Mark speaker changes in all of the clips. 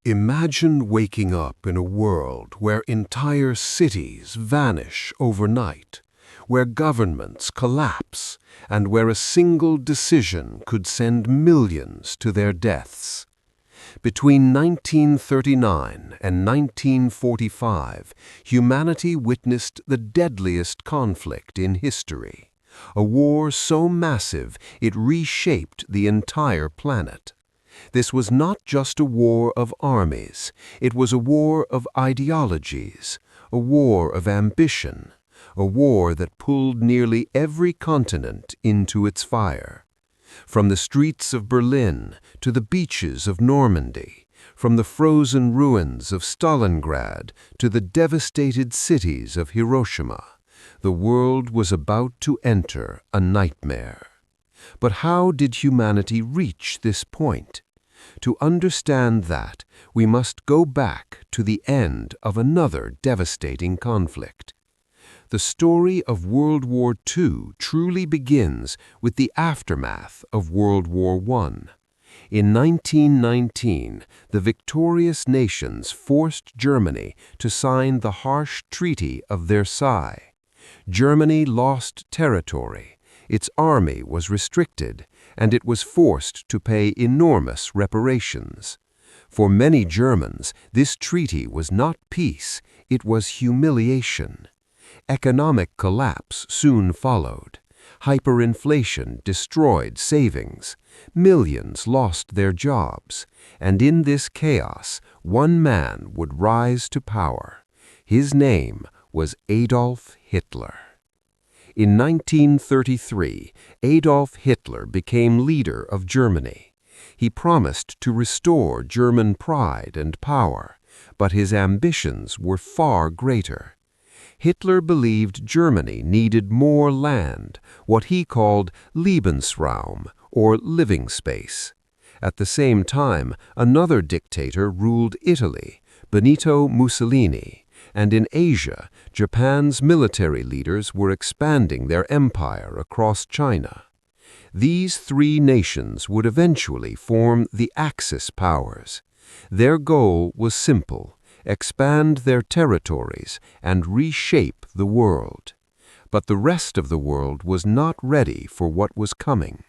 Speaker 1: Imagine waking up in a world where entire cities vanish overnight, where governments collapse, and where a single decision could send millions to their deaths. Between 1939 and 1945, humanity witnessed the deadliest conflict in history, a war so massive it reshaped the entire planet. This was not just a war of armies, it was a war of ideologies, a war of ambition, a war that pulled nearly every continent into its fire. From the streets of Berlin to the beaches of Normandy, from the frozen ruins of Stalingrad to the devastated cities of Hiroshima, the world was about to enter a nightmare. But how did humanity reach this point? To understand that, we must go back to the end of another devastating conflict. The story of World War II truly begins with the aftermath of World War I. In 1919, the victorious nations forced Germany to sign the harsh Treaty of Versailles. Germany lost territory, its army was restricted, and it was forced to pay enormous reparations. For many Germans, this treaty was not peace, it was humiliation. Economic collapse soon followed. Hyperinflation destroyed savings. Millions lost their jobs. And in this chaos, one man would rise to power. His name was Adolf Hitler. In 1933, Adolf Hitler became leader of Germany. He promised to restore German pride and power, but his ambitions were far greater. Hitler believed Germany needed more land, what he called Lebensraum, or living space. At the same time, another dictator ruled Italy, Benito Mussolini, and in Asia, Japan's military leaders were expanding their empire across China. These three nations would eventually form the Axis powers. Their goal was simple: expand their territories and reshape the world. But the rest of the world was not ready for what was coming.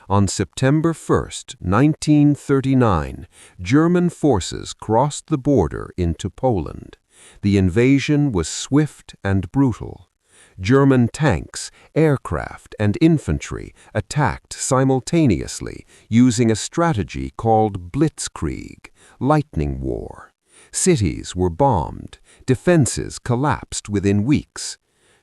Speaker 1: On September 1, 1939, German forces crossed the border into Poland. The invasion was swift and brutal. German tanks, aircraft, and infantry attacked simultaneously using a strategy called blitzkrieg, lightning war. Cities were bombed, defenses collapsed within weeks.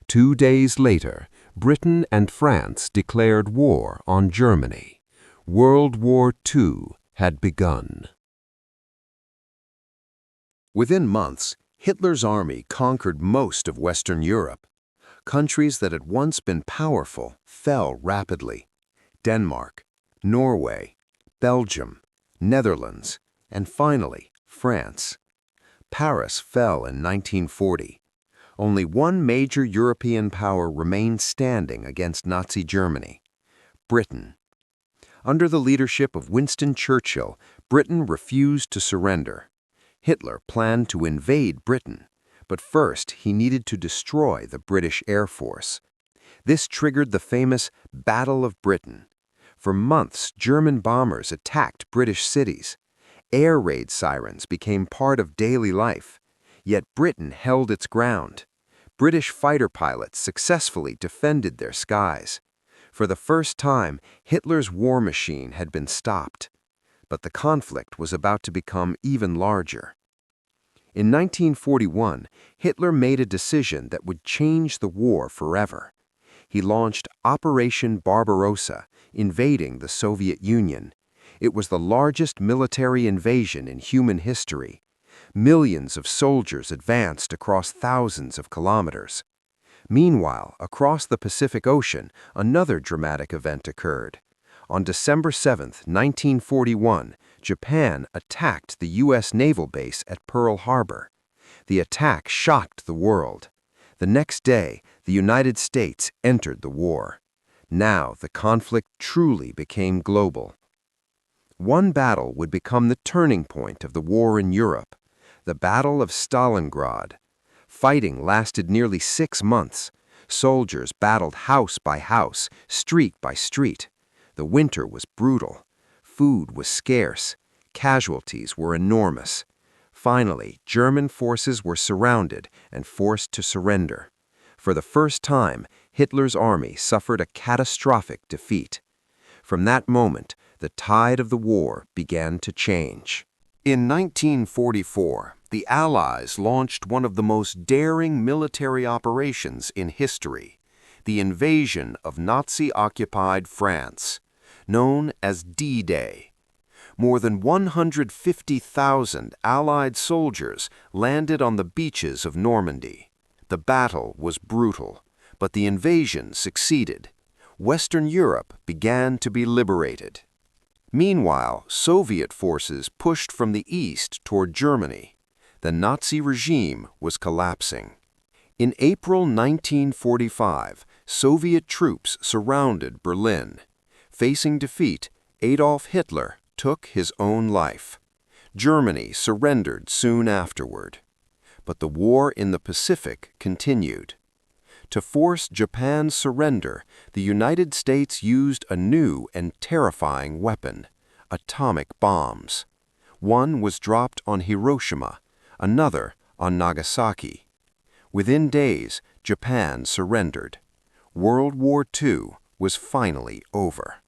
Speaker 1: 2 days later, Britain and France declared war on Germany. World War II had begun.
Speaker 2: Within months, Hitler's army conquered most of Western Europe. Countries that had once been powerful fell rapidly. Denmark, Norway, Belgium, Netherlands, and finally, France. Paris fell in 1940. Only one major European power remained standing against Nazi Germany: Britain. Under the leadership of Winston Churchill, Britain refused to surrender. Hitler planned to invade Britain, but first he needed to destroy the British Air Force. This triggered the famous Battle of Britain. For months, German bombers attacked British cities. Air raid sirens became part of daily life. Yet Britain held its ground. British fighter pilots successfully defended their skies. For the first time, Hitler's war machine had been stopped. But the conflict was about to become even larger. In 1941, Hitler made a decision that would change the war forever. He launched Operation Barbarossa, invading the Soviet Union. It was the largest military invasion in human history. Millions of soldiers advanced across thousands of kilometers. Meanwhile, across the Pacific Ocean, another dramatic event occurred. On December 7, 1941, Japan attacked the U.S. naval base at Pearl Harbor. The attack shocked the world. The next day, the United States entered the war. Now, the conflict truly became global. One battle would become the turning point of the war in Europe, the Battle of Stalingrad. Fighting lasted nearly 6 months. Soldiers battled house by house, street by street. The winter was brutal. Food was scarce. Casualties were enormous. Finally, German forces were surrounded and forced to surrender. For the first time, Hitler's army suffered a catastrophic defeat. From that moment, the tide of the war began to change. In 1944, the Allies launched one of the most daring military operations in history, the invasion of Nazi-occupied France, known as D-Day. More than 150,000 Allied soldiers landed on the beaches of Normandy. The battle was brutal, but the invasion succeeded. Western Europe began to be liberated. Meanwhile, Soviet forces pushed from the east toward Germany. The Nazi regime was collapsing. In April 1945, Soviet troops surrounded Berlin. Facing defeat, Adolf Hitler took his own life. Germany surrendered soon afterward. But the war in the Pacific continued. To force Japan's surrender, the United States used a new and terrifying weapon: atomic bombs. One was dropped on Hiroshima, another on Nagasaki. Within days, Japan surrendered. World War II was finally over.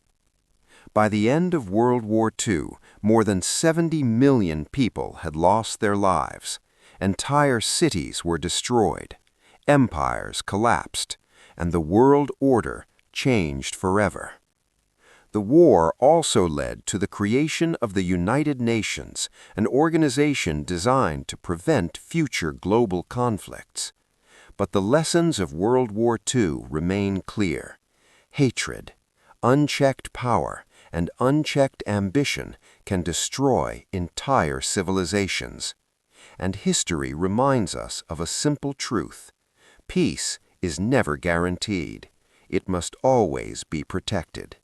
Speaker 2: By the end of World War II, more than 70 million people had lost their lives. Entire cities were destroyed. Empires collapsed, and the world order changed forever. The war also led to the creation of the United Nations, an organization designed to prevent future global conflicts. But the lessons of World War II remain clear. Hatred, unchecked power, and unchecked ambition can destroy entire civilizations. And history reminds us of a simple truth: peace is never guaranteed. It must always be protected.